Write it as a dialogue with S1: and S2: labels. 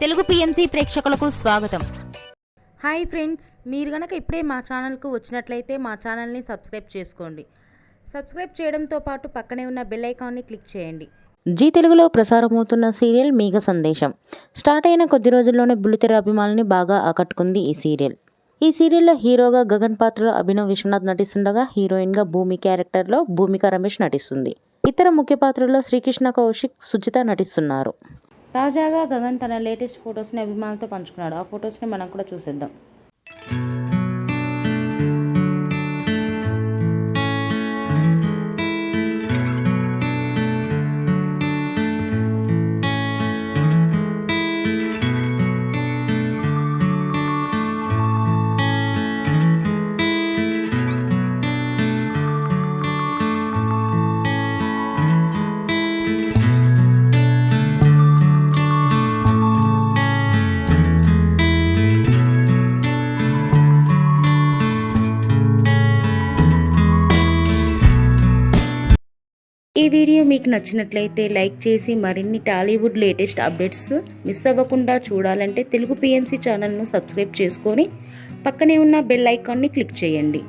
S1: Telugu PMC ప్రేక్షకులకు స్వాగతం.
S2: Hi friends, మీరు గనక ఇప్పుడే మా ఛానల్కు వచ్చినట్లయితే మా ఛానల్ని సబ్స్క్రైబ్ చేసుకోండి. సబ్స్క్రైబ్ చేయడంతో పాటు పక్కనే ఉన్న బెల్ ఐకాన్ని క్లిక్ చేయండి.
S3: జీ తెలుగులో ప్రసారమవుతున్న సీరియల్ మేఘ సందేశం స్టార్ట్ అయిన కొద్ది రోజుల్లోనే బుల్లితెర అభిమానుల్ని బాగా ఆకట్టుకుంది ఈ సీరియల్. ఈ సీరియల్లో హీరోగా గగన్ పాత్రలో అభినవ్ విశ్వనాథ్ నటిస్తుండగా హీరోయిన్గా భూమి క్యారెక్టర్లో భూమిక రమేష్ నటిస్తుంది. ఇతర ముఖ్య పాత్రల్లో శ్రీకృష్ణ కౌశిక్, సుజిత నటిస్తున్నారు. తాజాగా గగన్ తన లేటెస్ట్ ఫొటోస్ని అభిమానులతో పంచుకున్నాడు. ఆ ఫొటోస్ని మనం కూడా చూసేద్దాం. ఈ వీడియో మీకు నచ్చినట్లయితే లైక్ చేసి మరిన్ని టాలీవుడ్ లేటెస్ట్ అప్డేట్స్ మిస్ అవ్వకుండా చూడాలంటే తెలుగు పిఎంసి ఛానల్ను సబ్స్క్రైబ్ చేసుకొని పక్కనే ఉన్న బెల్ ఐకాన్ని క్లిక్ చేయండి.